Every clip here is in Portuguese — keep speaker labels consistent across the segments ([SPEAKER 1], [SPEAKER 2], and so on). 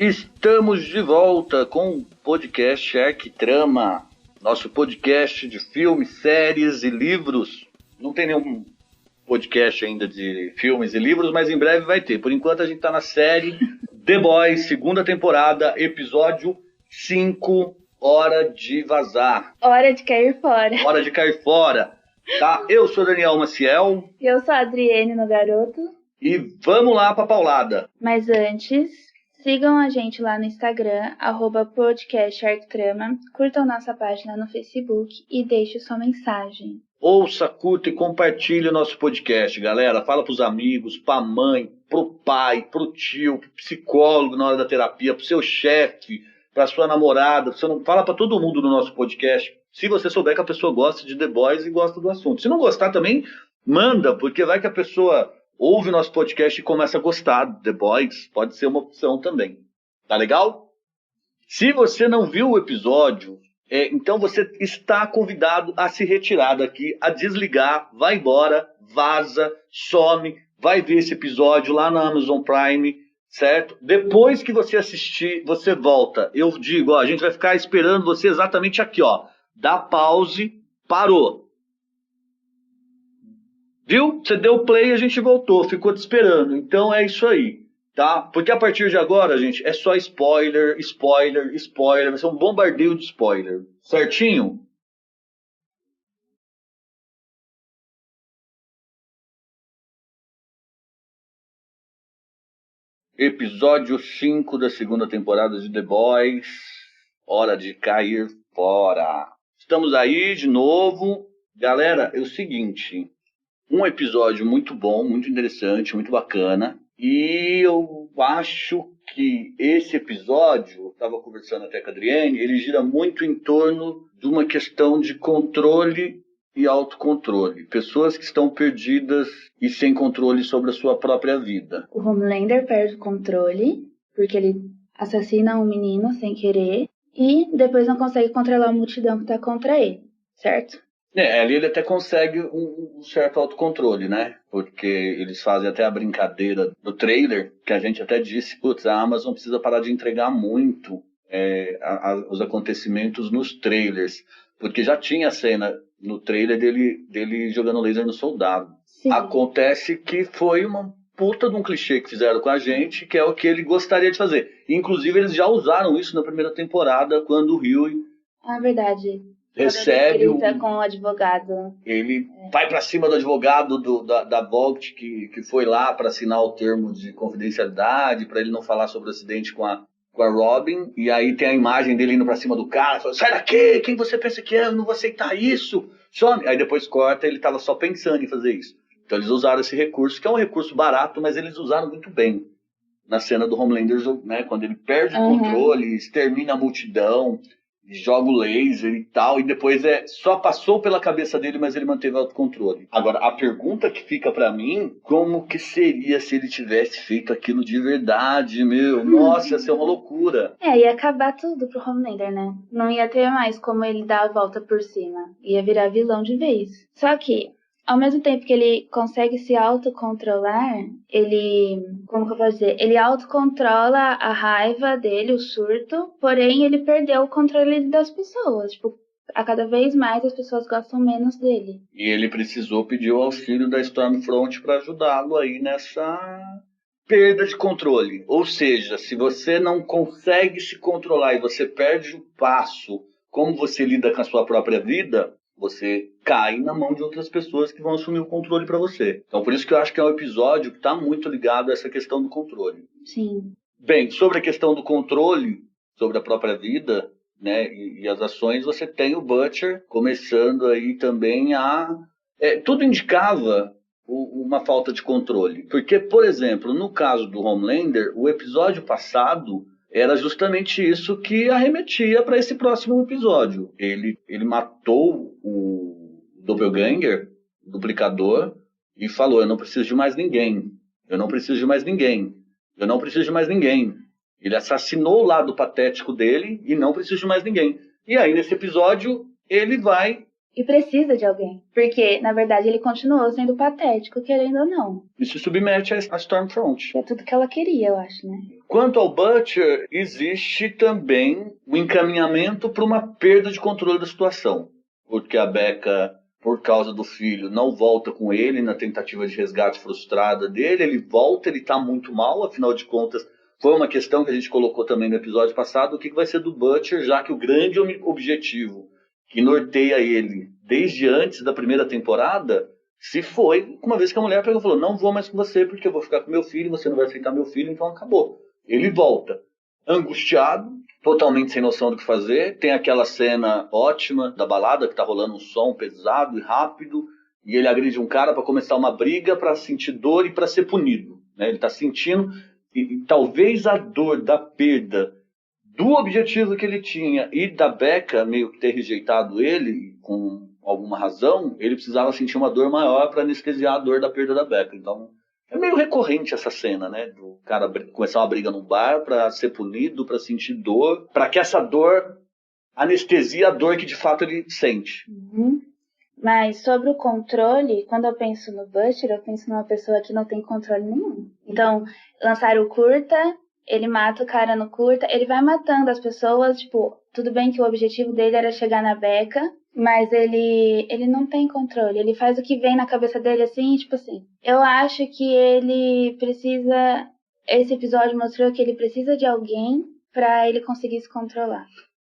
[SPEAKER 1] Estamos de volta com o podcast Arquitrama, nosso podcast de filmes, séries e livros. Não tem nenhum podcast ainda de filmes e livros, mas em breve vai ter. Por enquanto a gente está na série The Boys, segunda temporada, episódio 5, Hora de Vazar.
[SPEAKER 2] Hora de cair fora.
[SPEAKER 1] Hora de cair fora. Tá? Eu sou Daniel Maciel.
[SPEAKER 2] Eu sou a Adriene no Garoto.
[SPEAKER 1] E vamos lá pra paulada.
[SPEAKER 2] Mas antes, sigam a gente lá no Instagram, @podcastarquitrama, curtam nossa página no Facebook e deixem sua mensagem.
[SPEAKER 1] Ouça, curta e compartilhe o nosso podcast, galera. Fala pros amigos, pra mãe, pro pai, pro tio, pro psicólogo na hora da terapia, pro seu chefe, pra sua namorada. Fala pra todo mundo no nosso podcast. Se você souber que a pessoa gosta de The Boys e gosta do assunto. Se não gostar também, manda, porque vai que a pessoa ouve nosso podcast e começa a gostar de The Boys. Pode ser uma opção também. Tá legal? Se você não viu o episódio, então você está convidado a se retirar daqui, a desligar, vai embora, vaza, some, vai ver esse episódio lá na Amazon Prime, certo? Depois que você assistir, você volta. Eu digo, ó, a gente vai ficar esperando você exatamente aqui, ó. Dá pause, parou. Viu? Você deu play e a gente voltou, ficou te esperando. Então é isso aí, tá? Porque a partir de agora, gente, é só spoiler, spoiler, spoiler. Vai ser um bombardeio de spoiler. Certinho? Episódio 5 da segunda temporada de The Boys. Hora de cair fora. Estamos aí de novo. Galera, é o seguinte. Um episódio muito bom, muito interessante, muito bacana. E eu acho que esse episódio, eu estava conversando até com a Adriene, ele gira muito em torno de uma questão de controle e autocontrole. Pessoas que estão perdidas e sem controle sobre a sua própria vida.
[SPEAKER 2] O Homelander perde o controle, porque ele assassina um menino sem querer, e depois não consegue controlar a multidão que está contra ele, certo?
[SPEAKER 1] Ali ele até consegue um certo autocontrole, né? Porque eles fazem até a brincadeira do trailer, que a gente até disse, putz, a Amazon precisa parar de entregar muito os acontecimentos nos trailers. Porque já tinha a cena no trailer dele jogando laser no soldado.
[SPEAKER 2] Sim.
[SPEAKER 1] Acontece que foi uma puta de um clichê que fizeram com a gente, que é o que ele gostaria de fazer. Inclusive, eles já usaram isso na primeira temporada, quando o Hughie...
[SPEAKER 2] Ah, verdade.
[SPEAKER 1] Recebe
[SPEAKER 2] com o advogado.
[SPEAKER 1] Ele vai para cima do advogado da Volt que foi lá para assinar o termo de confidencialidade, para ele não falar sobre o acidente com a Robin. E aí tem a imagem dele indo para cima do cara, falando, sai daqui, quem você pensa que é? Eu não vou aceitar isso. Some. Aí depois corta, ele estava só pensando em fazer isso. Então eles usaram esse recurso, que é um recurso barato, mas eles usaram muito bem na cena do Homelander, né, quando ele perde o controle, extermina a multidão, joga o laser e tal, e depois só passou pela cabeça dele, mas ele manteve o autocontrole. Agora, a pergunta que fica pra mim, como que seria se ele tivesse feito aquilo de verdade, meu? Nossa, ia ser uma loucura.
[SPEAKER 2] Ia acabar tudo pro Homelander, né? Não ia ter mais como ele dar a volta por cima. Ia virar vilão de vez. Só que, ao mesmo tempo que ele consegue se autocontrolar, como que eu posso dizer? Ele autocontrola a raiva dele, o surto, porém ele perdeu o controle das pessoas. Tipo, a cada vez mais as pessoas gostam menos dele.
[SPEAKER 1] E ele precisou pedir o auxílio da Stormfront para ajudá-lo aí nessa perda de controle. Ou seja, se você não consegue se controlar e você perde o passo, como você lida com a sua própria vida, você cai na mão de outras pessoas que vão assumir o controle para você. Então, por isso que eu acho que é um episódio que está muito ligado a essa questão do controle.
[SPEAKER 2] Sim.
[SPEAKER 1] Bem, sobre a questão do controle, sobre a própria vida, né, e as ações, você tem o Butcher começando aí também a... tudo indicava uma falta de controle. Porque, por exemplo, no caso do Homelander, o episódio passado era justamente isso que arremetia para esse próximo episódio. Ele matou o Doppelganger, o duplicador, e falou, eu não preciso de mais ninguém. Eu não preciso de mais ninguém. Eu não preciso de mais ninguém. Ele assassinou o lado patético dele e não preciso de mais ninguém. E aí, nesse episódio, ele vai
[SPEAKER 2] E precisa de alguém. Porque, na verdade, ele continuou sendo patético, querendo ou não.
[SPEAKER 1] E se submete a Stormfront.
[SPEAKER 2] É tudo que ela queria, eu acho, né?
[SPEAKER 1] Quanto ao Butcher, existe também um encaminhamento para uma perda de controle da situação. Porque a Becca, por causa do filho, não volta com ele na tentativa de resgate frustrada dele. Ele volta, ele está muito mal, afinal de contas, foi uma questão que a gente colocou também no episódio passado. O que vai ser do Butcher, já que o grande objetivo que norteia ele desde antes da primeira temporada se foi, uma vez que a mulher pegou e falou: não vou mais com você porque eu vou ficar com meu filho, você não vai aceitar meu filho, então acabou. Ele volta angustiado, totalmente sem noção do que fazer. Tem aquela cena ótima da balada que tá rolando um som pesado e rápido, e ele agride um cara para começar uma briga, para sentir dor e para ser punido, né? Ele tá sentindo, e talvez a dor da perda do objetivo que ele tinha e da Becca meio que ter rejeitado ele com alguma razão, ele precisava sentir uma dor maior para anestesiar a dor da perda da Becca. Então é meio recorrente essa cena, né? Do cara começar uma briga num bar para ser punido, para sentir dor, para que essa dor anestesie a dor que de fato ele sente.
[SPEAKER 2] Uhum. Mas sobre o controle, quando eu penso no Butcher, eu penso numa pessoa que não tem controle nenhum. Então, lançaram o curta, ele mata o cara no curta, ele vai matando as pessoas, tipo, tudo bem que o objetivo dele era chegar na Becca, mas ele não tem controle, ele faz o que vem na cabeça dele assim, tipo assim. Eu acho que ele precisa, esse episódio mostrou que ele precisa de alguém pra ele conseguir se controlar.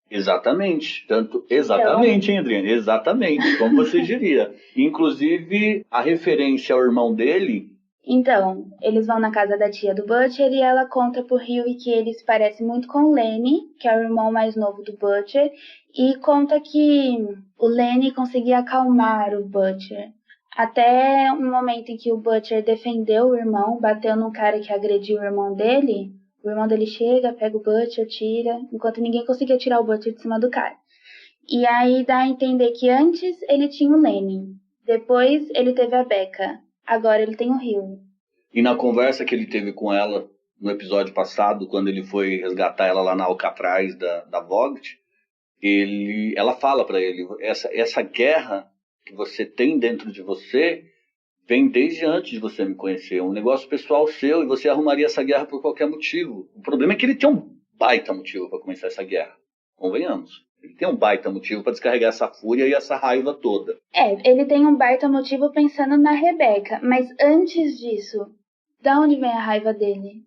[SPEAKER 1] Exatamente, exatamente, hein, Adriane? Exatamente, como você diria. Inclusive, a referência ao irmão dele.
[SPEAKER 2] Então, eles vão na casa da tia do Butcher e ela conta pro Hughie que ele se parece muito com o Lenny, que é o irmão mais novo do Butcher, e conta que o Lenny conseguia acalmar o Butcher. Até um momento em que o Butcher defendeu o irmão, bateu num cara que agrediu o irmão dele. O irmão dele chega, pega o Butcher, tira, enquanto ninguém conseguia tirar o Butcher de cima do cara. E aí dá a entender que antes ele tinha o Lenny, depois ele teve a Becca. Agora ele tem o Rio.
[SPEAKER 1] E na conversa que ele teve com ela no episódio passado, quando ele foi resgatar ela lá na Alcatraz da Vogt, ela fala para ele: essa guerra que você tem dentro de você vem desde antes de você me conhecer. É um negócio pessoal seu e você arrumaria essa guerra por qualquer motivo. O problema é que ele tem um baita motivo para começar essa guerra. Convenhamos. Ele tem um baita motivo para descarregar essa fúria e essa raiva toda.
[SPEAKER 2] Ele tem um baita motivo pensando na Rebecca, mas antes disso, da onde vem a raiva dele?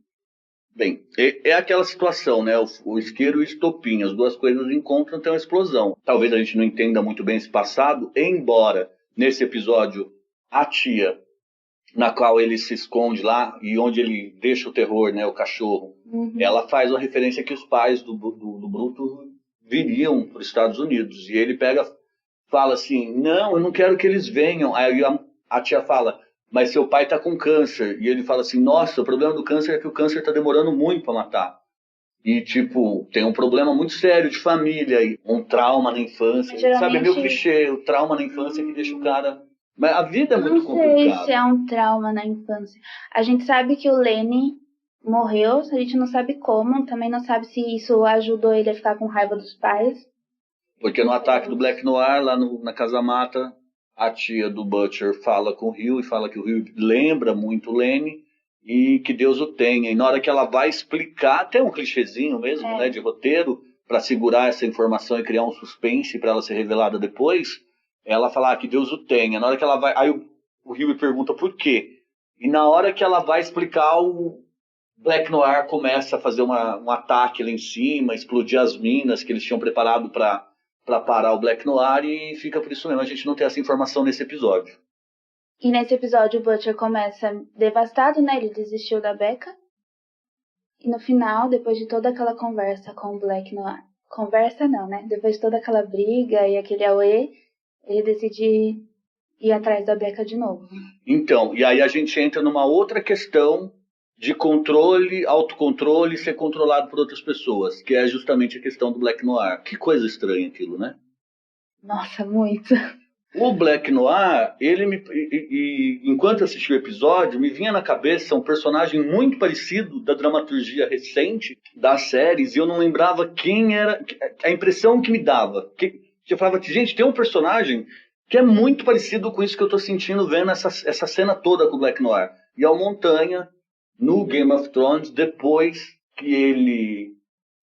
[SPEAKER 1] Bem, é aquela situação, né? O isqueiro e o estopim, as duas coisas encontram, tem uma explosão. Talvez a gente não entenda muito bem esse passado, embora nesse episódio a tia, na qual ele se esconde lá e onde ele deixa o terror, né? O cachorro, ela faz uma referência que os pais do Bruto viriam para os Estados Unidos. E ele fala assim: não, eu não quero que eles venham. Aí a tia fala: mas seu pai está com câncer. E ele fala assim: nossa, o problema do câncer é que o câncer está demorando muito para matar. E, tipo, tem um problema muito sério de família, e um trauma na infância. Sabe, é meio clichê, o trauma na infância que deixa o cara... Mas a vida é muito complicada.
[SPEAKER 2] Não sei se é um trauma na infância. A gente sabe que o Lenny morreu, a gente não sabe como, também não sabe se isso ajudou ele a ficar com raiva dos pais.
[SPEAKER 1] Porque no ataque do Black Noir, lá na Casa Mata, a tia do Butcher fala com o Rio e fala que o Rio lembra muito o Lenny e que Deus o tenha. E na hora que ela vai explicar, até um clichêzinho mesmo, né, de roteiro, para segurar essa informação e criar um suspense para ela ser revelada depois, ela fala que Deus o tenha. Na hora que ela vai... Aí o Rio pergunta por quê. E na hora que ela vai explicar, o Black Noir começa a fazer um ataque lá em cima, explodir as minas que eles tinham preparado para parar o Black Noir, e fica por isso mesmo. A gente não tem essa informação nesse episódio.
[SPEAKER 2] E nesse episódio o Butcher começa devastado, né? Ele desistiu da Becca. E no final, depois de toda aquela conversa com o Black Noir... Conversa não, né? Depois de toda aquela briga e aquele auê, ele decide ir atrás da Becca de novo.
[SPEAKER 1] Então, e aí a gente entra numa outra questão de controle, autocontrole, ser controlado por outras pessoas, que é justamente a questão do Black Noir. Que coisa estranha aquilo, né?
[SPEAKER 2] Nossa, muito.
[SPEAKER 1] O Black Noir, enquanto eu assisti o episódio, me vinha na cabeça um personagem muito parecido da dramaturgia recente das séries, e eu não lembrava quem era, a impressão que me dava. Eu falava, gente, tem um personagem que é muito parecido com isso que eu tô sentindo vendo essa cena toda com o Black Noir. E é o Montanha, no Game of Thrones, depois que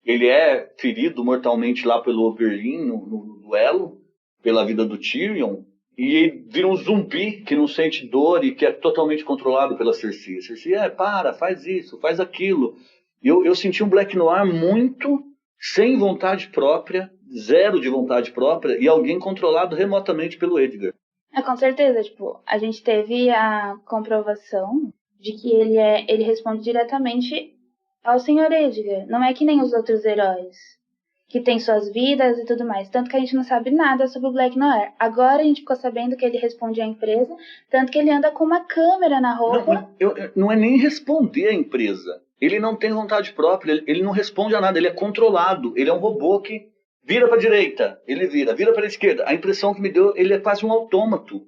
[SPEAKER 1] ele é ferido mortalmente lá pelo Oberyn no duelo, pela vida do Tyrion, e vira um zumbi que não sente dor e que é totalmente controlado pela Cersei. A Cersei, faz isso, faz aquilo. Eu senti um Black Noir muito sem vontade própria, zero de vontade própria, e alguém controlado remotamente pelo Edgar.
[SPEAKER 2] Com certeza, tipo, a gente teve a comprovação de que ele responde diretamente ao Sr. Edgar. Não é que nem os outros heróis, que tem suas vidas e tudo mais. Tanto que a gente não sabe nada sobre o Black Noir. Agora a gente ficou sabendo que ele responde à empresa, tanto que ele anda com uma câmera na roupa.
[SPEAKER 1] Não é nem responder à empresa. Ele não tem vontade própria, ele não responde a nada, ele é controlado. Ele é um robô que vira para a direita, ele vira para a esquerda. A impressão que me deu, ele é quase um autômato.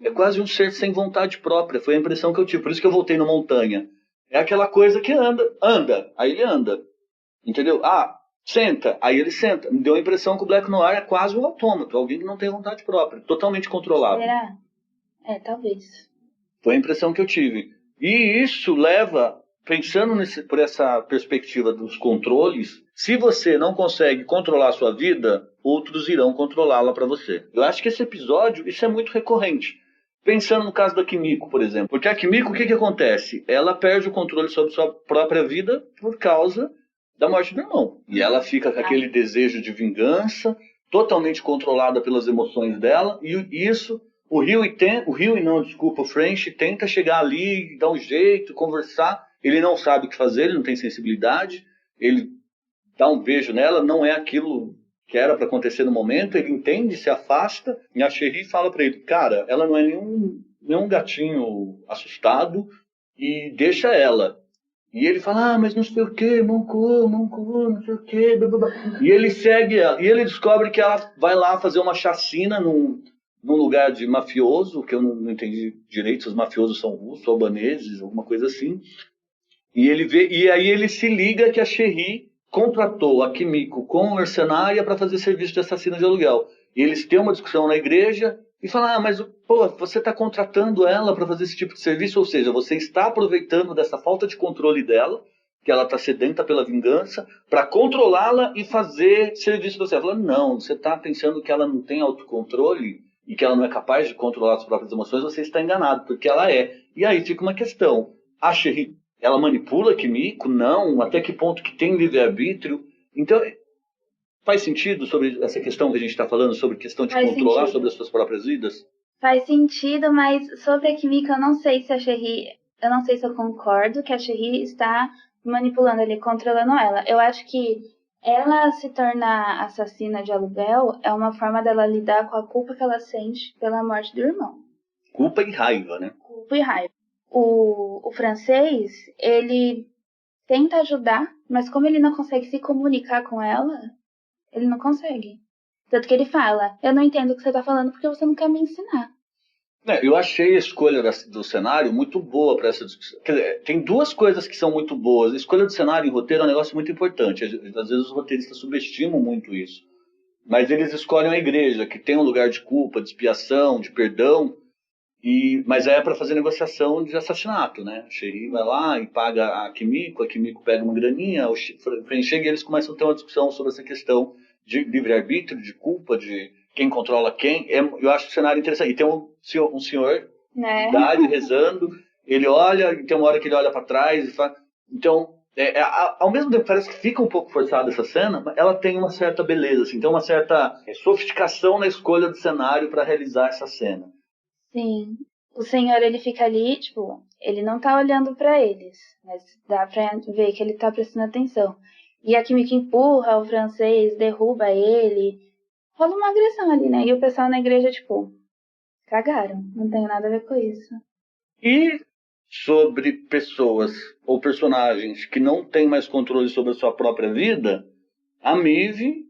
[SPEAKER 1] É quase um ser sem vontade própria. Foi a impressão que eu tive. Por isso que eu voltei no Montanha. É aquela coisa que anda, aí ele anda. Entendeu? Senta, aí ele senta. Me deu a impressão que o Black Noir é quase um autômato, alguém que não tem vontade própria, totalmente controlado.
[SPEAKER 2] Será? Talvez.
[SPEAKER 1] Foi a impressão que eu tive. E isso leva, pensando por essa perspectiva dos controles, se você não consegue controlar a sua vida, outros irão controlá-la para você. Eu acho que esse episódio, isso é muito recorrente. Pensando no caso da Kimiko, por exemplo. Porque a Kimiko, o que acontece? Ela perde o controle sobre sua própria vida por causa da morte do irmão. E ela fica com aquele desejo de vingança, totalmente controlada pelas emoções dela, e isso, o French tenta chegar ali, dar um jeito, conversar, ele não sabe o que fazer, ele não tem sensibilidade, ele dá um beijo nela, não é aquilo que era para acontecer no momento, ele entende, se afasta, e a Sherry fala para ele, cara, ela não é nenhum gatinho assustado, e deixa ela. E ele fala, mas não sei o que, Moncu, não sei o que, e ele segue ela, e ele descobre que ela vai lá fazer uma chacina num lugar de mafioso, que eu não entendi direito se os mafiosos são russos, albaneses, alguma coisa assim. E aí ele se liga que a Sherry contratou a Kimiko com o mercenária para fazer serviço de assassino de aluguel. E eles têm uma discussão na igreja e falam, mas você está contratando ela para fazer esse tipo de serviço, ou seja, você está aproveitando dessa falta de controle dela, que ela está sedenta pela vingança, para controlá-la e fazer serviço para você. Ela fala, não, você está pensando que ela não tem autocontrole e que ela não é capaz de controlar as próprias emoções, você está enganado, porque ela é. E aí fica uma questão, a Sherry, ela manipula a Kimiko? Não, até que ponto que tem livre-arbítrio? Então, faz sentido sobre essa questão que a gente está falando, sobre questão de controlar sobre as suas próprias vidas?
[SPEAKER 2] Faz sentido, mas sobre a Kimiko eu não sei se eu concordo que a Sherry está manipulando ele, controlando ela. Eu acho que ela se tornar assassina de aluguel é uma forma dela lidar com a culpa que ela sente pela morte do irmão.
[SPEAKER 1] Culpa e raiva, né?
[SPEAKER 2] Culpa e raiva. O francês, ele tenta ajudar, mas como ele não consegue se comunicar com ela, ele não consegue. Tanto que ele fala, eu não entendo o que você está falando porque você não quer me ensinar.
[SPEAKER 1] Eu achei a escolha do cenário muito boa para essa discussão. Quer dizer, tem duas coisas que são muito boas. A escolha do cenário em roteiro é um negócio muito importante. Às vezes os roteiristas subestimam muito isso. Mas eles escolhem a igreja, que tem um lugar de culpa, de expiação, de perdão, mas é para fazer negociação de assassinato, né? A Sherry vai lá e paga a Kimiko pega uma graninha, o French chega e eles começam a ter uma discussão sobre essa questão de livre-arbítrio, de culpa, de quem controla quem. Eu acho o cenário interessante. E tem um senhor de idade rezando, ele olha, e tem uma hora que ele olha para trás e fala... Então, ao mesmo tempo parece que fica um pouco forçada essa cena, mas ela tem uma certa beleza, assim, tem uma certa sofisticação na escolha do cenário para realizar essa cena.
[SPEAKER 2] Sim, o senhor, ele fica ali, tipo, ele não tá olhando pra eles, mas dá pra ver que ele tá prestando atenção. E a Kimiko empurra o francês, derruba ele, rola uma agressão ali, né? E o pessoal na igreja, tipo, cagaram, não tem nada a ver com isso.
[SPEAKER 1] E sobre pessoas ou personagens que não têm mais controle sobre a sua própria vida, a Maeve,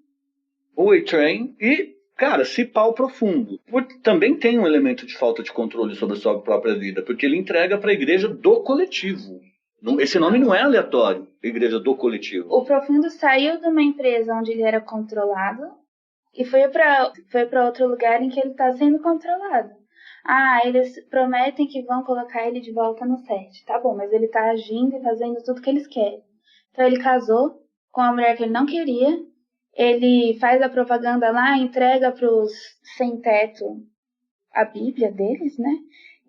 [SPEAKER 1] o A-Train e... Cara, Cipal Profundo. Também tem um elemento de falta de controle sobre a sua própria vida, porque ele entrega para a igreja do coletivo. Esse nome não é aleatório, igreja do coletivo.
[SPEAKER 2] O Profundo saiu de uma empresa onde ele era controlado, e foi pra outro lugar em que ele tá sendo controlado. Eles prometem que vão colocar ele de volta no set. Tá bom, mas ele tá agindo e fazendo tudo que eles querem. Então ele casou com uma mulher que ele não queria, ele faz a propaganda lá, entrega pros sem-teto a Bíblia deles, né?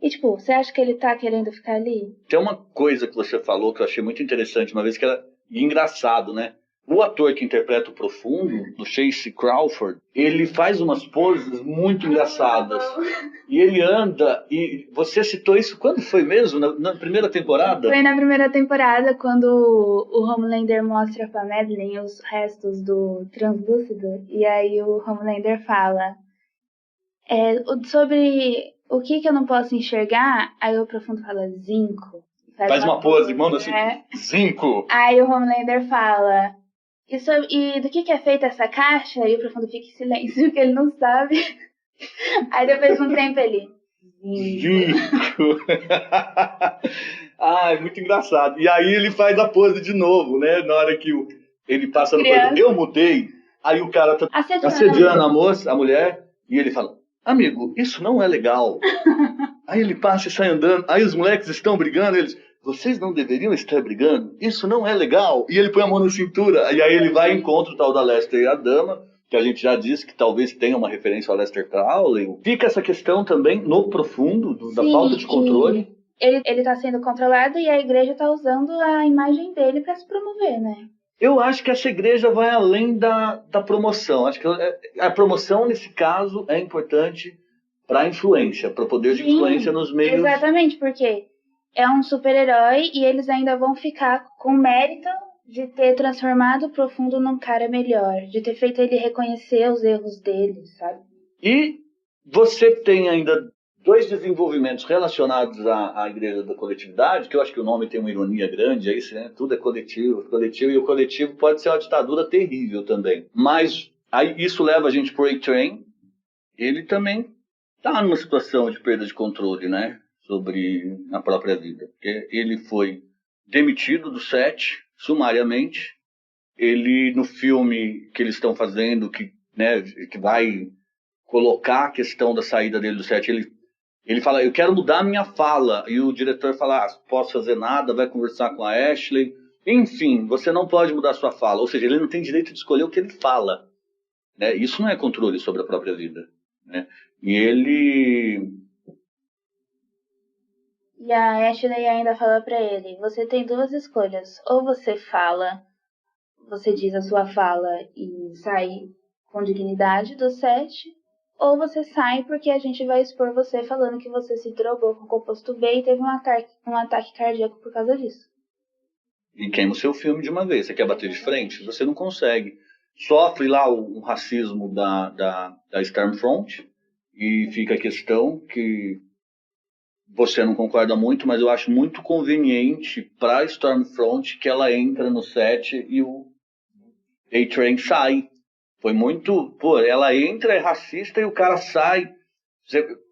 [SPEAKER 2] E tipo, você acha que ele tá querendo ficar ali?
[SPEAKER 1] Tem uma coisa que você falou que eu achei muito interessante uma vez, que era engraçado, né? O ator que interpreta o Profundo, do Chase Crawford, ele faz umas poses muito engraçadas. E ele anda, e você citou isso quando foi mesmo? Na primeira temporada?
[SPEAKER 2] Foi na primeira temporada, quando o Homelander mostra pra Madeline os restos do translúcido, e aí o Homelander fala sobre o que eu não posso enxergar, aí o Profundo fala zinco.
[SPEAKER 1] Faz uma pose, manda assim, zinco.
[SPEAKER 2] Aí o Homelander fala, e do que é feita essa caixa? E o Profundo fica em silêncio, porque ele não sabe. Aí depois de um tempo ele...
[SPEAKER 1] Zinco. É muito engraçado. E aí ele faz a pose de novo, né? Na hora que ele passa no coisa. Eu mudei. Aí o cara tá assediando a moça, a mulher, e ele fala, amigo, isso não é legal. Aí ele passa e sai andando. Aí os moleques estão brigando, eles... Vocês não deveriam estar brigando? Isso não é legal. E ele põe a mão na cintura. E aí ele vai e encontra o tal da Lester e a dama, que a gente já disse que talvez tenha uma referência ao Lester Crowley. Fica essa questão também no Profundo, da falta de controle.
[SPEAKER 2] Ele tá sendo controlado e a igreja tá usando a imagem dele para se promover, né?
[SPEAKER 1] Eu acho que essa igreja vai além da promoção. Acho que a promoção, nesse caso, é importante para a influência, para o poder de influência nos meios.
[SPEAKER 2] Exatamente, porque é um super-herói e eles ainda vão ficar com mérito de ter transformado o Profundo num cara melhor, de ter feito ele reconhecer os erros dele, sabe?
[SPEAKER 1] E você tem ainda 2 desenvolvimentos relacionados à Igreja da Coletividade, que eu acho que o nome tem uma ironia grande, é isso, né? Tudo é coletivo, e o coletivo pode ser uma ditadura terrível também. Mas aí isso leva a gente pro A-Train. Ele também está numa situação de perda de controle, né? Sobre a própria vida. Porque ele foi demitido do set, sumariamente. Ele, no filme que eles estão fazendo, que vai colocar a questão da saída dele do set, ele fala, eu quero mudar a minha fala. E o diretor fala, posso fazer nada, vai conversar com a Ashley. Enfim, você não pode mudar a sua fala. Ou seja, ele não tem direito de escolher o que ele fala. Né? Isso não é controle sobre a própria vida. Né?
[SPEAKER 2] E a Ashley ainda fala pra ele, você tem 2 escolhas. Ou você fala, você diz a sua fala e sai com dignidade do set, ou você sai porque a gente vai expor você falando que você se drogou com composto B e teve um ataque cardíaco por causa disso.
[SPEAKER 1] E queima o seu filme de uma vez. Você quer bater de frente? Você não consegue. Sofre lá o racismo da Stormfront, e fica a questão que você não concorda muito, mas eu acho muito conveniente para a Stormfront que ela entra no set e o A-Train sai. Foi muito... ela entra, é racista e o cara sai.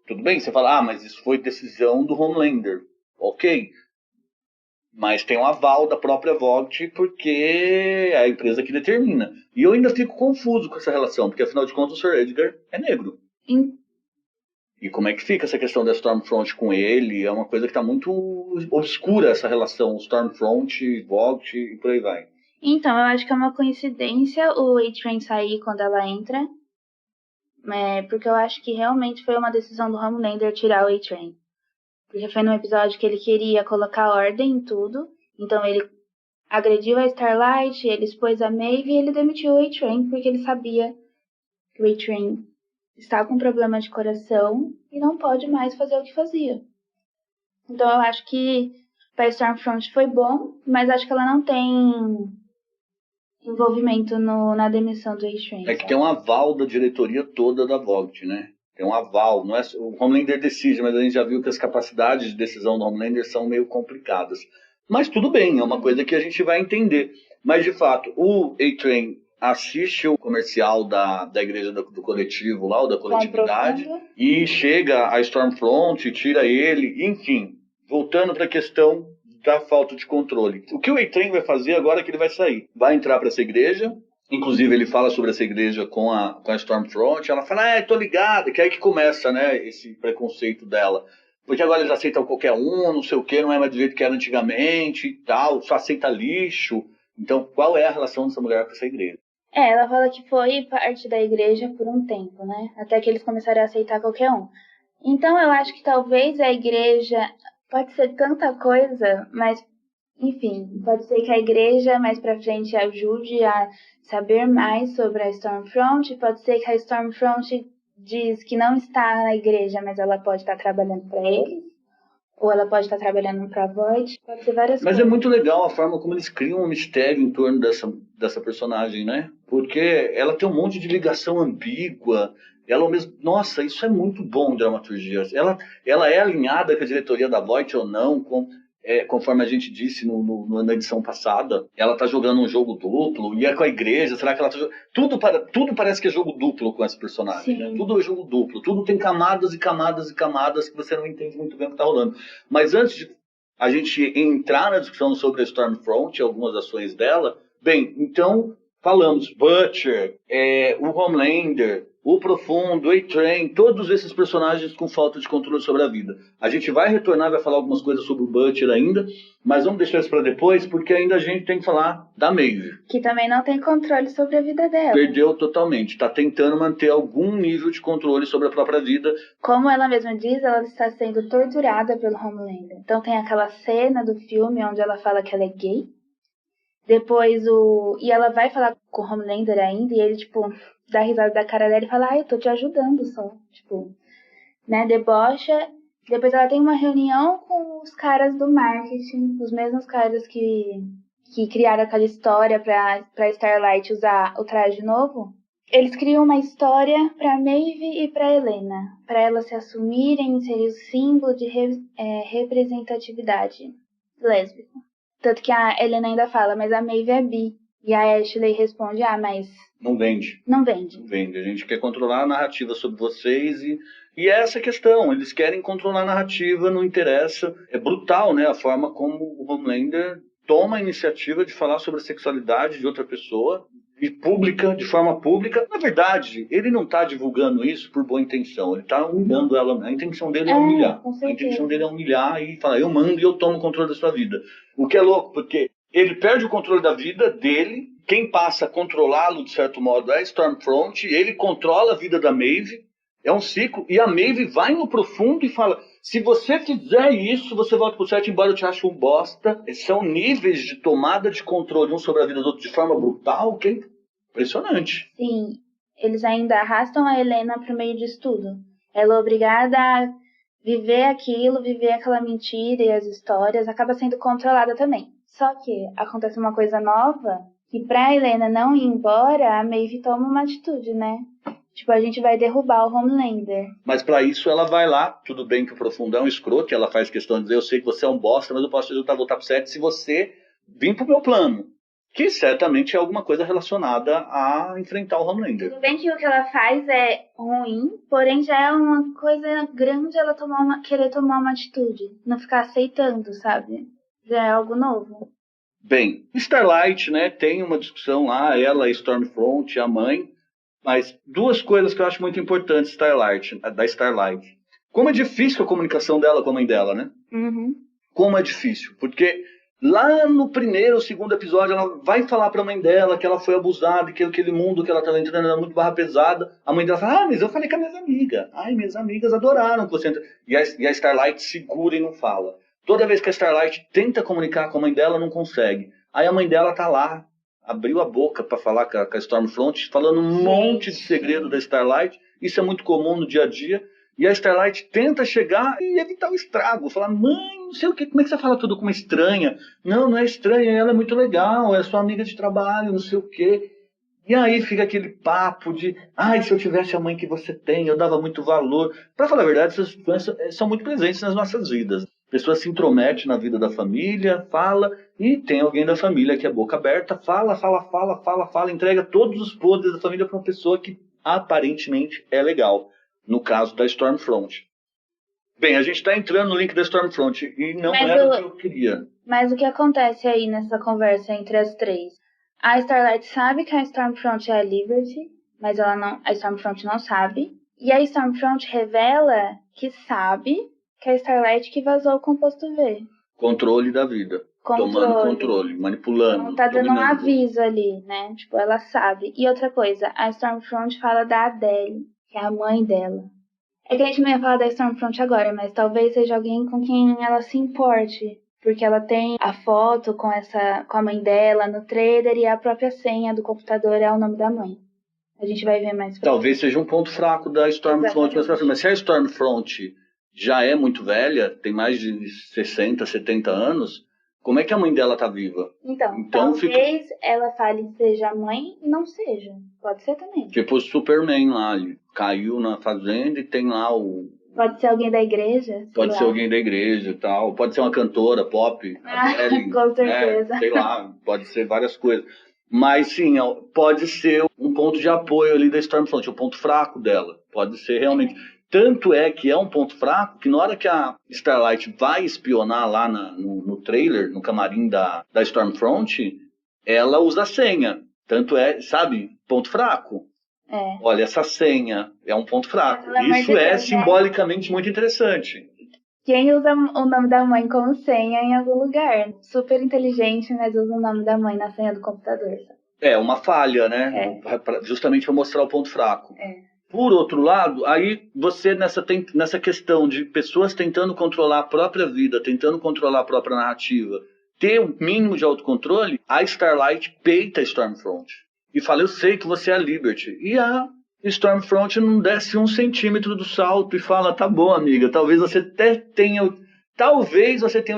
[SPEAKER 1] Tudo bem, você fala, mas isso foi decisão do Homelander. Ok. Mas tem um aval da própria Vogt, porque é a empresa que determina. E eu ainda fico confuso com essa relação, porque afinal de contas o Sir Edgar é negro. E como é que fica essa questão da Stormfront com ele? É uma coisa que está muito obscura, essa relação Stormfront, Vogt e por aí vai.
[SPEAKER 2] Então, eu acho que é uma coincidência o A-Train sair quando ela entra, porque eu acho que realmente foi uma decisão do Homelander tirar o A-Train. Porque foi num episódio que ele queria colocar ordem em tudo, então ele agrediu a Starlight, ele expôs a Maeve e ele demitiu o A-Train, porque ele sabia que o A-Train está com problema de coração e não pode mais fazer o que fazia. Então eu acho que para Stormfront foi bom, mas acho que ela não tem envolvimento na demissão do A-Train.
[SPEAKER 1] É que tem um aval da diretoria toda da Vogt, né? Tem um aval. Não é, o Homelander decide, mas a gente já viu que as capacidades de decisão do Homelander são meio complicadas. Mas tudo bem, é uma coisa que a gente vai entender. Mas, de fato, o A-Train assiste o comercial da igreja do coletivo lá, ou da coletividade, e chega a Stormfront, tira ele, enfim, voltando para a questão da falta de controle. O que o A-Train vai fazer agora é que ele vai sair. Vai entrar para essa igreja, Inclusive, ele fala sobre essa igreja com a Stormfront. Ela fala, tô ligada, que é aí que começa, né, esse preconceito dela. Porque agora eles aceitam qualquer um, não sei o quê, não é mais do jeito que era antigamente e tal, só aceita lixo. Então, qual é a relação dessa mulher com essa igreja?
[SPEAKER 2] Ela fala que foi parte da igreja por um tempo, né? Até que eles começaram a aceitar qualquer um. Então, eu acho que talvez a igreja pode ser tanta coisa, mas, enfim, pode ser que a igreja mais pra frente ajude a saber mais sobre a Stormfront. Pode ser que a Stormfront diz que não está na igreja, mas ela pode estar trabalhando para eles. Ou ela pode estar trabalhando para a Void. Pode ser várias
[SPEAKER 1] Mas
[SPEAKER 2] coisas.
[SPEAKER 1] é muito legal a forma como eles criam um mistério em torno dessa personagem, né? Porque ela tem um monte de ligação ambígua. Ela mesmo. Nossa, isso é muito bom, dramaturgia. Ela é alinhada com a diretoria da Voight ou não, conforme a gente disse na edição passada. Ela tá jogando um jogo duplo, e é com a igreja. Será que ela tá jogando. Tudo parece que é jogo duplo com esse personagem, né? Tudo é jogo duplo. Tudo tem camadas e camadas e camadas que você não entende muito bem o que tá rolando. Mas antes de a gente entrar na discussão sobre a Stormfront e algumas ações dela, bem, então falamos Butcher, o Homelander, o Profundo, o A-Train, todos esses personagens com falta de controle sobre a vida. A gente vai retornar, vai falar algumas coisas sobre o Butcher ainda, mas vamos deixar isso para depois, porque ainda a gente tem que falar da Maeve.
[SPEAKER 2] Que também não tem controle sobre a vida dela.
[SPEAKER 1] Perdeu totalmente, está tentando manter algum nível de controle sobre a própria vida.
[SPEAKER 2] Como ela mesma diz, ela está sendo torturada pelo Homelander. Então tem aquela cena do filme onde ela fala que ela é gay. Depois E ela vai falar com o Homelander ainda, e ele, tipo, dá risada da cara dela e fala, eu tô te ajudando só. Tipo, né, debocha. Depois ela tem uma reunião com os caras do marketing, os mesmos caras que criaram aquela história pra Starlight usar o traje novo. Eles criam uma história pra Maeve e pra Helena, pra elas se assumirem e serem o símbolo de representatividade lésbica. Tanto que a Helena ainda fala, mas a Maeve é bi. E a Ashley responde, mas...
[SPEAKER 1] Não vende.
[SPEAKER 2] Não vende.
[SPEAKER 1] Não vende. A gente quer controlar a narrativa sobre vocês e é essa a questão. Eles querem controlar a narrativa, não interessa. É brutal, né? A forma como o Homelander toma a iniciativa de falar sobre a sexualidade de outra pessoa e de forma pública. Na verdade, ele não está divulgando isso por boa intenção. Ele está humilhando ela. A intenção dele é humilhar. A intenção dele é humilhar e falar, eu mando e eu tomo o controle da sua vida. O que é louco, porque ele perde o controle da vida dele. Quem passa a controlá-lo, de certo modo, é a Stormfront. Ele controla a vida da Maeve. É um ciclo. E a Maeve vai no profundo e fala, se você fizer isso, você volta pro certo, embora eu te ache um bosta. São níveis de tomada de controle um sobre a vida do outro de forma brutal, que é impressionante.
[SPEAKER 2] Sim, eles ainda arrastam a Helena pro meio disso tudo. Ela é obrigada a viver aquilo, viver aquela mentira e as histórias, acaba sendo controlada também. Só que acontece uma coisa nova, que pra Helena não ir embora, a Maeve toma uma atitude, né? Tipo, a gente vai derrubar o Homelander.
[SPEAKER 1] Mas pra isso ela vai lá, tudo bem que o Profundo é um escroto, ela faz questão de dizer, eu sei que você é um bosta, mas eu posso te ajudar a voltar pro certo se você vir pro meu plano. Que certamente é alguma coisa relacionada a enfrentar o Homelander.
[SPEAKER 2] Tudo bem que o que ela faz é ruim, porém já é uma coisa grande ela querer tomar uma atitude. Não ficar aceitando, sabe? Já é algo novo.
[SPEAKER 1] Bem, Starlight, né, tem uma discussão lá, ela, a Stormfront, a mãe, mas duas coisas que eu acho muito importantes da Starlight. Como é difícil a comunicação dela com a mãe dela, né?
[SPEAKER 2] Uhum.
[SPEAKER 1] Como é difícil, porque lá no primeiro ou segundo episódio ela vai falar pra mãe dela que ela foi abusada e que aquele mundo que ela estava entrando era muito barra pesada. A mãe dela fala, mas eu falei com as minhas amigas. Ai, minhas amigas adoraram que você entra. E a Starlight segura e não fala. Toda vez que a Starlight tenta comunicar com a mãe dela, não consegue. Aí a mãe dela tá lá, abriu a boca para falar com a Stormfront, falando um monte de segredo da Starlight. Isso é muito comum no dia a dia. E a Starlight tenta chegar e evitar o estrago. Falar, mãe, não sei o que, como é que você fala tudo com uma estranha? Não, não é estranha, ela é muito legal, é sua amiga de trabalho, não sei o que. E aí fica aquele papo de, se eu tivesse a mãe que você tem, eu dava muito valor. Para falar a verdade, essas influências são muito presentes nas nossas vidas. A pessoa se intromete na vida da família, fala, e tem alguém da família que é boca aberta, fala, entrega todos os poderes da família para uma pessoa que aparentemente é legal. No caso da Stormfront. Bem, a gente está entrando no link da Stormfront e não era o que eu queria.
[SPEAKER 2] Mas o que acontece aí nessa conversa entre as três? A Starlight sabe que a Stormfront é a Liberty, mas a Stormfront não sabe. E a Stormfront revela que sabe que é a Starlight que vazou o composto V.
[SPEAKER 1] Controle da vida. Tomando controle, manipulando.
[SPEAKER 2] Então, tá dando
[SPEAKER 1] dominando.
[SPEAKER 2] um aviso ali, né? Tipo, ela sabe. E outra coisa, a Stormfront fala da Adele, que é a mãe dela. É que a gente não ia falar da Stormfront agora, mas talvez seja alguém com quem ela se importe. Porque ela tem a foto com a mãe dela no trailer e a própria senha do computador é o nome da mãe. A gente vai ver mais.
[SPEAKER 1] Talvez seja um ponto fraco da Stormfront. Mas se a Stormfront já é muito velha, tem mais de 60, 70 anos, como é que a mãe dela tá viva?
[SPEAKER 2] Então talvez ela fale que seja a mãe e não seja. Pode ser também.
[SPEAKER 1] Tipo o Superman lá, ele caiu na fazenda e tem lá o...
[SPEAKER 2] Pode ser alguém da igreja.
[SPEAKER 1] Pode ser alguém da igreja e tal. Pode ser uma cantora pop.
[SPEAKER 2] Com certeza.
[SPEAKER 1] Sei lá, pode ser várias coisas. Mas sim, pode ser um ponto de apoio ali da Stormfront, o ponto fraco dela. Pode ser realmente. Tanto é que é um ponto fraco que na hora que a Starlight vai espionar lá no trailer, no camarim da Stormfront, ela usa a senha. Tanto é, sabe, ponto fraco.
[SPEAKER 2] É.
[SPEAKER 1] Olha, essa senha é um ponto fraco. Isso é simbolicamente muito interessante.
[SPEAKER 2] Quem usa o nome da mãe como senha em algum lugar? Super inteligente, mas usa o nome da mãe na senha do computador.
[SPEAKER 1] É uma falha, né? Justamente para mostrar o ponto fraco. Por outro lado, aí você nessa questão de pessoas tentando controlar a própria vida, tentando controlar a própria narrativa, ter um mínimo de autocontrole, a Starlight peita a Stormfront. E fala, eu sei que você é a Liberty. E a Stormfront não desce 1 centímetro do salto e fala, tá bom, amiga, talvez você tenha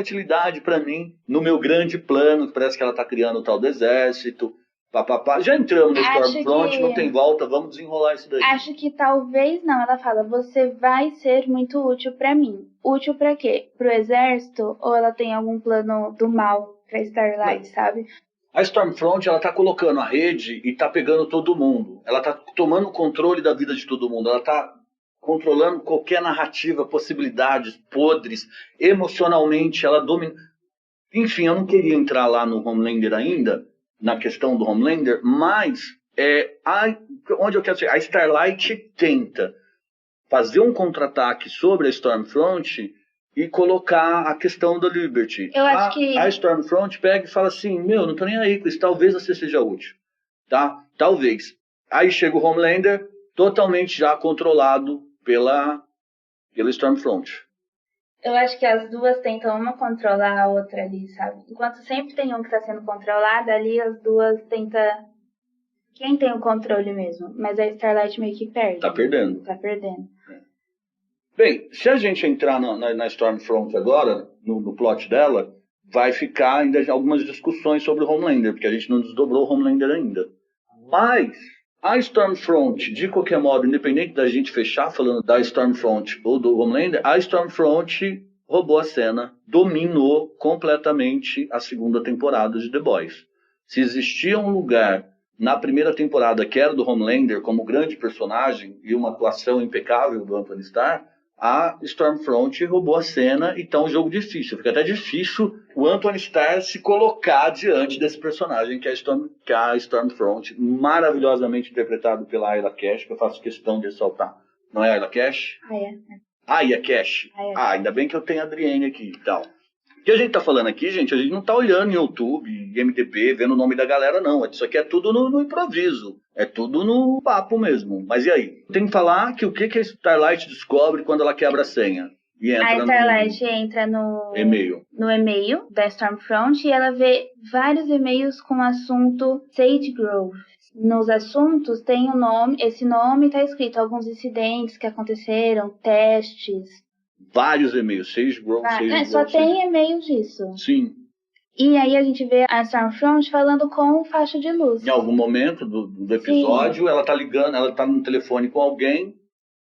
[SPEAKER 1] utilidade para mim no meu grande plano, que parece que ela tá criando o tal do exército. Papapá. Já entramos no Stormfront, não tem volta, vamos desenrolar isso daí.
[SPEAKER 2] Acho que talvez não, ela fala, você vai ser muito útil para mim. Útil para quê? Pro exército? Ou ela tem algum plano do mal pra Starlight, sabe?
[SPEAKER 1] A Stormfront, ela tá colocando a rede e tá pegando todo mundo. Ela tá tomando controle da vida de todo mundo. Ela tá controlando qualquer narrativa, possibilidades, podres. Emocionalmente, ela domina. Enfim, eu não queria entrar lá no Homelander ainda, na questão do Homelander, mas onde eu quero chegar? A Starlight tenta fazer um contra-ataque sobre a Stormfront e colocar a questão da Liberty.
[SPEAKER 2] Eu acho que
[SPEAKER 1] a Stormfront pega e fala assim, não tô nem aí com isso, talvez você seja útil, tá? Talvez. Aí chega o Homelander, totalmente já controlado pela Stormfront.
[SPEAKER 2] Eu acho que as duas tentam uma controlar a outra ali, sabe? Enquanto sempre tem um que está sendo controlado, ali as duas tentam... Quem tem o controle mesmo? Mas a Starlight meio que perde.
[SPEAKER 1] Tá perdendo.
[SPEAKER 2] Tá perdendo.
[SPEAKER 1] Bem, se a gente entrar na Stormfront agora, no plot dela, vai ficar ainda algumas discussões sobre o Homelander, porque a gente não desdobrou o Homelander ainda. Mas a Stormfront, de qualquer modo, independente da gente fechar falando da Stormfront ou do Homelander, a Stormfront roubou a cena, dominou completamente a segunda temporada de The Boys. Se existia um lugar na primeira temporada que era do Homelander como grande personagem e uma atuação impecável do Anthony Starr, a Stormfront roubou a cena e tá um jogo difícil. Fica até difícil o Anthony Starr se colocar diante desse personagem que é a Stormfront, maravilhosamente interpretado pela Ayla Cash, que eu faço questão de ressaltar. Não é a Ayla Cash? Ayla Cash. Ainda bem que eu tenho a Adrienne aqui e tal. O que a gente tá falando aqui, gente, a gente não tá olhando em YouTube, MDB, vendo o nome da galera, não. Isso aqui é tudo no improviso. É tudo no papo mesmo. Mas e aí? Tem que falar que o que a Starlight descobre quando ela quebra a senha? E entra
[SPEAKER 2] a Starlight entra no
[SPEAKER 1] e-mail
[SPEAKER 2] da Stormfront e ela vê vários e-mails com o assunto Sage Grove. Nos assuntos tem o nome, esse nome está escrito alguns incidentes que aconteceram, testes.
[SPEAKER 1] Vários e-mails, Sage Grove,
[SPEAKER 2] só tem e-mail disso.
[SPEAKER 1] Sim.
[SPEAKER 2] E aí a gente vê a Stormfront falando com o faixa de luz.
[SPEAKER 1] Em algum momento do episódio, sim, ela tá ligando, ela tá no telefone com alguém.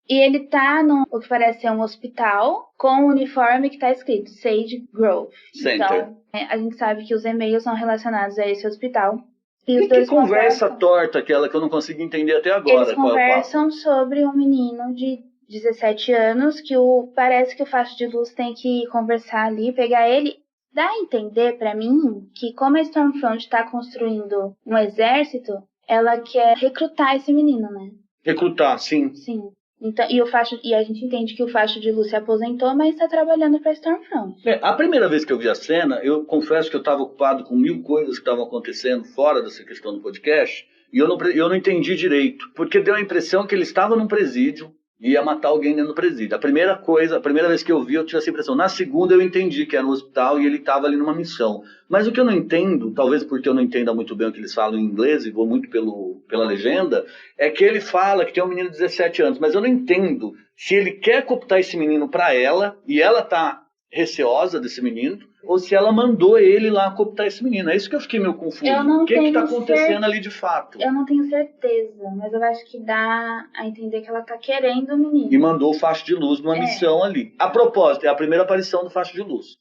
[SPEAKER 2] E ele tá o que parece ser um hospital com um uniforme que tá escrito Sage Grove.
[SPEAKER 1] Center.
[SPEAKER 2] Então, a gente sabe que os e-mails são relacionados a esse hospital.
[SPEAKER 1] E que conversa torta aquela que eu não consigo entender até agora.
[SPEAKER 2] Eles conversam sobre um menino de 17 anos que parece que o faixa de luz tem que conversar ali, pegar ele. Dá a entender pra mim que como a Stormfront tá construindo um exército, ela quer recrutar esse menino, né?
[SPEAKER 1] Recrutar, sim.
[SPEAKER 2] Sim. Então, e a gente entende que o Facho de Luz se aposentou, mas está trabalhando pra Stormfront.
[SPEAKER 1] A primeira vez que eu vi a cena, eu confesso que eu estava ocupado com 1000 coisas que estavam acontecendo fora dessa questão do podcast, e eu não entendi direito, porque deu a impressão que ele estava num presídio e ia matar alguém dentro do presídio. A primeira vez que eu vi, eu tive essa impressão. Na segunda, eu entendi que era um hospital e ele estava ali numa missão. Mas o que eu não entendo, talvez porque eu não entenda muito bem o que eles falam em inglês e vou muito pela legenda, é que ele fala que tem um menino de 17 anos, mas eu não entendo se ele quer cooptar esse menino para ela e ela tá receosa desse menino, ou se ela mandou ele lá cooptar esse menino. É isso que eu fiquei meio confuso. O que está acontecendo ali de fato?
[SPEAKER 2] Eu não tenho certeza, mas eu acho que dá a entender que ela tá querendo o menino.
[SPEAKER 1] E mandou o Facho de Luz numa missão ali. A propósito, é a primeira aparição do Facho de Luz.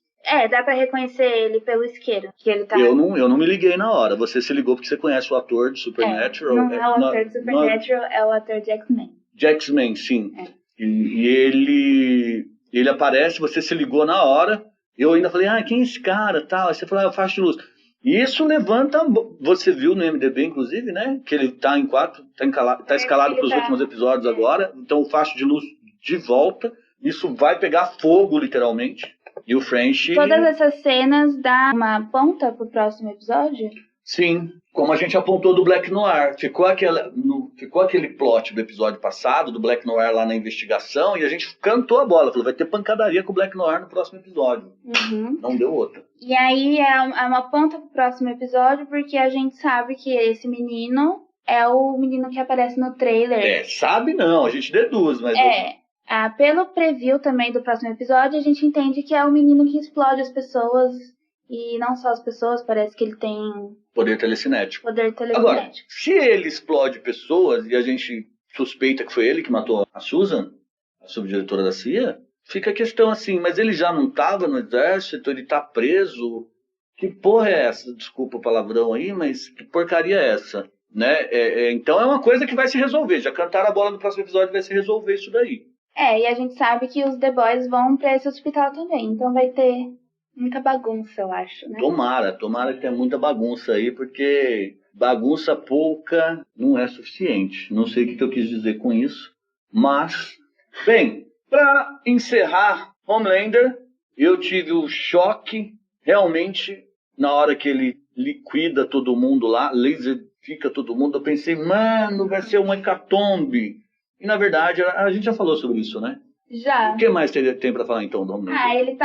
[SPEAKER 2] Dá pra reconhecer ele pelo isqueiro. Que ele tá...
[SPEAKER 1] eu não me liguei na hora. Você se ligou porque você conhece o ator de Supernatural.
[SPEAKER 2] Não é o ator de Supernatural, é o ator de X-Men.
[SPEAKER 1] De X-Men, sim. E ele aparece, você se ligou na hora. Eu ainda falei, quem é esse cara? Tal. Aí você falou, é o Facho de Luz. E isso levanta... Você viu no MDB, inclusive, né? Que ele tá tá escalado para os últimos episódios agora. Então o Facho de Luz de volta. Isso vai pegar fogo, literalmente. E o French...
[SPEAKER 2] Todas essas cenas dão uma ponta pro próximo episódio?
[SPEAKER 1] Sim, como a gente apontou do Black Noir. Ficou aquele plot do episódio passado, do Black Noir lá na investigação, e a gente cantou a bola. Falou, vai ter pancadaria com o Black Noir no próximo episódio.
[SPEAKER 2] Uhum.
[SPEAKER 1] Não deu outra.
[SPEAKER 2] E aí é uma ponta pro próximo episódio, porque a gente sabe que esse menino é o menino que aparece no trailer.
[SPEAKER 1] Sabe não, a gente deduz, mas...
[SPEAKER 2] Pelo preview também do próximo episódio, a gente entende que é o menino que explode as pessoas, e não só as pessoas, parece que ele tem...
[SPEAKER 1] Poder telecinético.
[SPEAKER 2] Agora,
[SPEAKER 1] se ele explode pessoas e a gente suspeita que foi ele que matou a Susan, a subdiretora da CIA, fica a questão assim, mas ele já não estava no exército, ele está preso, que porra é essa? Desculpa o palavrão aí, mas que porcaria é essa? Né? Então é uma coisa que vai se resolver, já cantaram a bola no próximo episódio, vai se resolver isso daí.
[SPEAKER 2] E a gente sabe que os The Boys vão pra esse hospital também, então vai ter muita bagunça, eu acho, né?
[SPEAKER 1] Tomara que tenha muita bagunça aí, porque bagunça pouca não é suficiente. Não sei o que eu quis dizer com isso, mas... Bem, para encerrar Homelander, eu tive o choque, realmente, na hora que ele liquida todo mundo lá, laserfica todo mundo, eu pensei, mano, vai ser uma hecatombe. E, na verdade, a gente já falou sobre isso, né?
[SPEAKER 2] Já.
[SPEAKER 1] O que mais tem pra falar, então, do Homelander?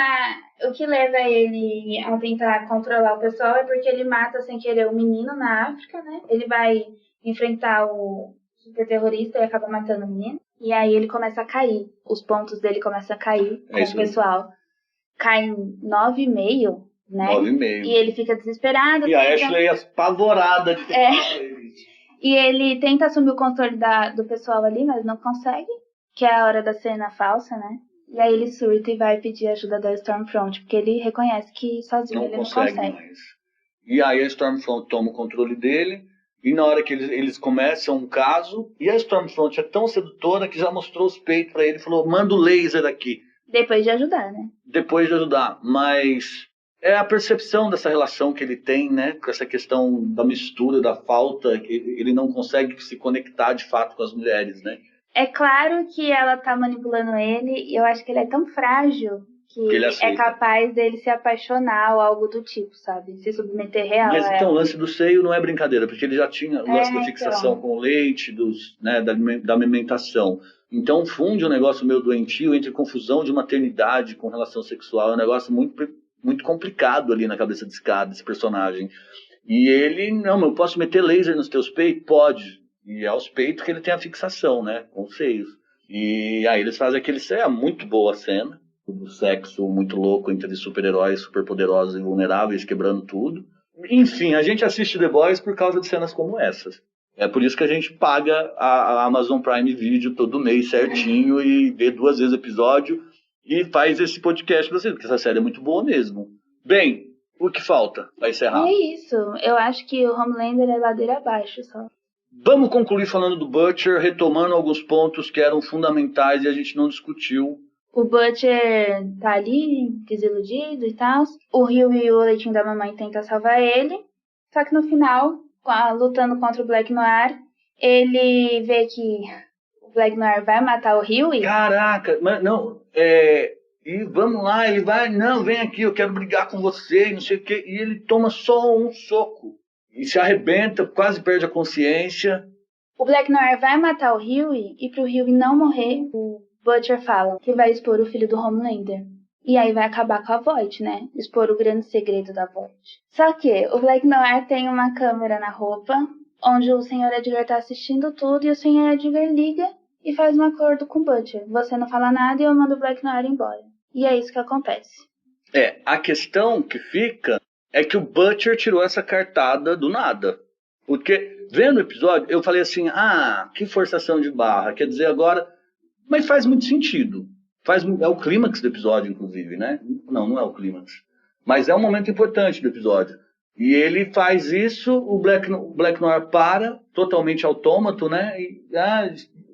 [SPEAKER 2] O que leva ele a tentar controlar o pessoal é porque ele mata sem querer um menino na África, né? Ele vai enfrentar o super terrorista e acaba matando o menino. E aí ele começa a cair. Os pontos dele começam a cair com o pessoal. Cai em 9,5, né?
[SPEAKER 1] 9,5.
[SPEAKER 2] E ele fica desesperado.
[SPEAKER 1] E a Ashley é apavorada de ter
[SPEAKER 2] E ele tenta assumir o controle do pessoal ali, mas não consegue. Que é a hora da cena falsa, né? E aí ele surta e vai pedir ajuda da Stormfront, porque ele reconhece que sozinho ele não consegue
[SPEAKER 1] mais. E aí a Stormfront toma o controle dele, e na hora que eles começam um caso, e a Stormfront é tão sedutora que já mostrou os peitos pra ele e falou, manda o laser aqui.
[SPEAKER 2] Depois de ajudar, né?
[SPEAKER 1] Depois de ajudar, mas é a percepção dessa relação que ele tem, né? Com essa questão da mistura, da falta, que ele não consegue se conectar de fato com as mulheres, né?
[SPEAKER 2] É claro que ela tá manipulando ele, e eu acho que ele é tão frágil que ele é capaz dele se apaixonar ou algo do tipo, sabe? Se submeter real.
[SPEAKER 1] Mas então o lance do seio não é brincadeira, porque ele já tinha o lance da fixação com o leite, da amamentação. Então funde um negócio meio doentio entre confusão de maternidade com relação sexual. É um negócio muito, muito complicado ali na cabeça desse personagem. E ele, não, eu posso meter laser nos teus peitos? Pode. E é aos peitos que ele tem a fixação, né? Com os seios. E aí eles fazem aquele... É muito boa a cena. Do sexo muito louco entre super-heróis, superpoderosos e vulneráveis, quebrando tudo. Enfim, a gente assiste The Boys por causa de cenas como essas. É por isso que a gente paga a Amazon Prime Video todo mês certinho e vê 2 vezes o episódio e faz esse podcast pra vocês, porque essa série é muito boa mesmo. Bem, o que falta pra encerrar?
[SPEAKER 2] É isso. Eu acho que o Homelander é ladeira abaixo só.
[SPEAKER 1] Vamos concluir falando do Butcher, retomando alguns pontos que eram fundamentais e a gente não discutiu
[SPEAKER 2] O Butcher tá ali, desiludido e tal. O Rio e o Leitinho da Mamãe tentam salvar ele. Só que no final, lutando contra o Black Noir, ele vê que o Black Noir vai matar o Rio e...
[SPEAKER 1] Caraca, mas não, e vamos lá, ele vai, não, vem aqui, eu quero brigar com você, e não sei o quê. E ele toma só um soco. E se arrebenta, quase perde a consciência.
[SPEAKER 2] O Black Noir vai matar o Huey, e pro Huey não morrer, o Butcher fala que vai expor o filho do Homelander. E aí vai acabar com a Voight, né? Expor o grande segredo da Voight. Só que o Black Noir tem uma câmera na roupa, onde o Sr. Edgar tá assistindo tudo, e o Sr. Edgar liga e faz um acordo com o Butcher. Você não fala nada e eu mando o Black Noir embora. E é isso que acontece.
[SPEAKER 1] A questão que fica é que o Butcher tirou essa cartada do nada. Porque, vendo o episódio, eu falei assim, que forçação de barra. Quer dizer, agora... Mas faz muito sentido. É o clímax do episódio, inclusive, né? Não é o clímax. Mas é um momento importante do episódio. E ele faz isso, o Black Noir para, totalmente autômato, né? E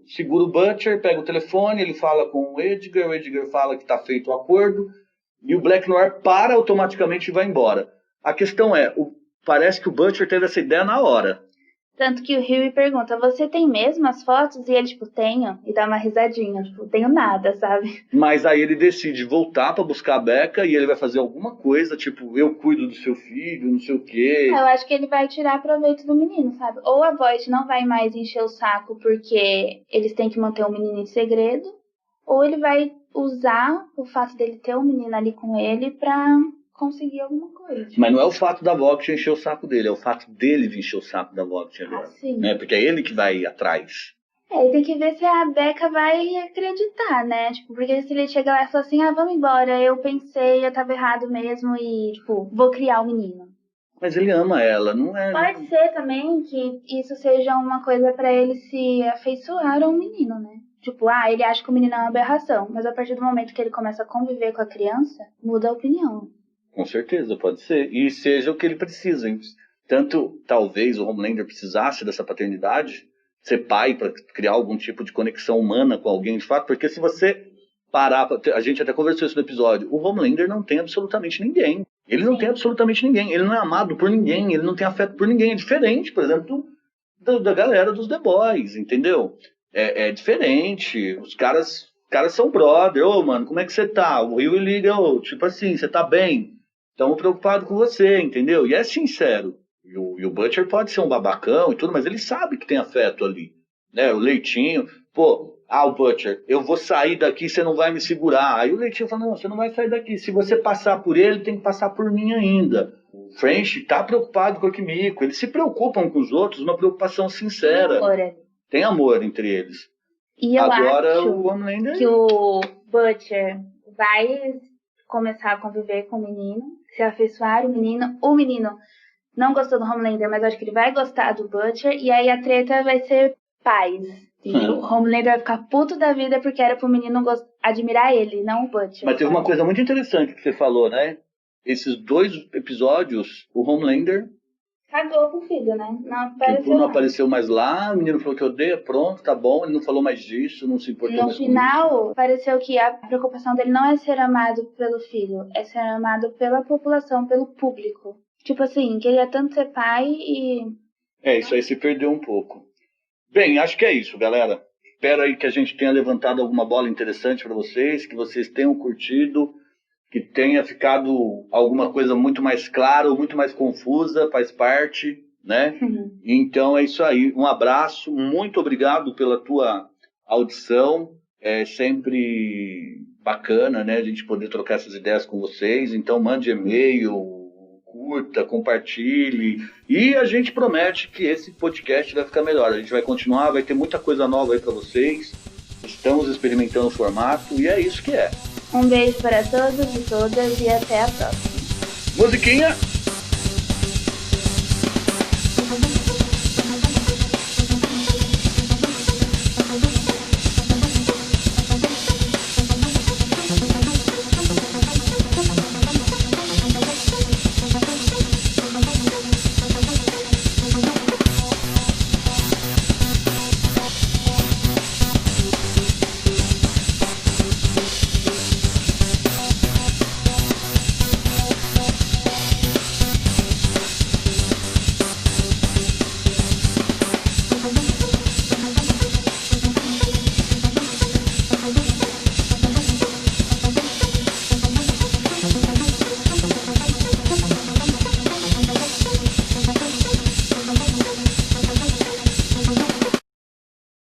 [SPEAKER 1] segura o Butcher, pega o telefone, ele fala com o Edgar fala que está feito o acordo, e o Black Noir para automaticamente e vai embora. A questão parece que o Butcher teve essa ideia na hora.
[SPEAKER 2] Tanto que o Huey pergunta, você tem mesmo as fotos? E ele, tenho. E dá uma risadinha, tenho nada, sabe?
[SPEAKER 1] Mas aí ele decide voltar pra buscar a Becca e ele vai fazer alguma coisa, eu cuido do seu filho, não sei o quê.
[SPEAKER 2] Eu acho que ele vai tirar proveito do menino, sabe? Ou a Voight não vai mais encher o saco porque eles têm que manter o menino em segredo, ou ele vai usar o fato dele ter o menino ali com ele pra... conseguir alguma coisa.
[SPEAKER 1] Mas não é o fato da Voight encher o saco dele, é o fato dele vir encher o saco da Voight agora.
[SPEAKER 2] Sim.
[SPEAKER 1] Né? Porque é ele que vai atrás.
[SPEAKER 2] E tem que ver se a Becca vai acreditar, né? Porque se ele chega lá e fala assim, vamos embora, eu pensei, eu tava errado mesmo e, vou criar o menino.
[SPEAKER 1] Mas ele ama ela, não é?
[SPEAKER 2] Pode ser também que isso seja uma coisa pra ele se afeiçoar ao menino, né? Ele acha que o menino é uma aberração, mas a partir do momento que ele começa a conviver com a criança, muda a opinião.
[SPEAKER 1] Com certeza, pode ser. E seja o que ele precisa. Hein? Tanto, talvez, o Homelander precisasse dessa paternidade, ser pai para criar algum tipo de conexão humana com alguém de fato, porque se você parar... A gente até conversou isso no episódio. O Homelander não tem absolutamente ninguém. Ele não tem absolutamente ninguém. Ele não é amado por ninguém. Ele não tem afeto por ninguém. É diferente, por exemplo, da galera dos The Boys, entendeu? É diferente. Os caras são brother. Mano, como é que você tá? O Rio liga, você tá bem? Estamos preocupados com você, entendeu? E é sincero. E o Butcher pode ser um babacão e tudo, mas ele sabe que tem afeto ali. Né? O Leitinho, o Butcher, eu vou sair daqui, você não vai me segurar. Aí o Leitinho fala, não, você não vai sair daqui. Se você passar por ele, tem que passar por mim ainda. O French tá preocupado com o Kimiko. Eles se preocupam com os outros, uma preocupação sincera. Tem amor entre eles.
[SPEAKER 2] E eu
[SPEAKER 1] agora,
[SPEAKER 2] acho que o Butcher vai começar a conviver com o menino, se afeiçoar o menino não gostou do Homelander, mas acho que ele vai gostar do Butcher, e aí a treta vai ser paz. E o Homelander vai ficar puto da vida porque era pro menino admirar ele, não o Butcher.
[SPEAKER 1] Mas teve uma coisa muito interessante que você falou, né? Esses 2 episódios, o Homelander
[SPEAKER 2] cagou com o filho, né? Não
[SPEAKER 1] apareceu mais lá, o menino falou que odeia, pronto, tá bom, ele não falou mais disso, não se importou mais com isso.
[SPEAKER 2] No final, pareceu que a preocupação dele não é ser amado pelo filho, é ser amado pela população, pelo público. Queria tanto ser pai e...
[SPEAKER 1] Isso aí se perdeu um pouco. Bem, acho que é isso, galera. Espero aí que a gente tenha levantado alguma bola interessante para vocês, que vocês tenham curtido, que tenha ficado alguma coisa muito mais clara ou muito mais confusa, faz parte, né? Então é isso aí. Um abraço, muito obrigado pela tua audição. É sempre bacana, né, a gente poder trocar essas ideias com vocês. Então mande e-mail, curta, compartilhe. E a gente promete que esse podcast vai ficar melhor. A gente vai continuar, vai ter muita coisa nova aí para vocês. Estamos experimentando o formato e é isso que é.
[SPEAKER 2] Um beijo para todos e todas e até a próxima.
[SPEAKER 1] Musiquinha!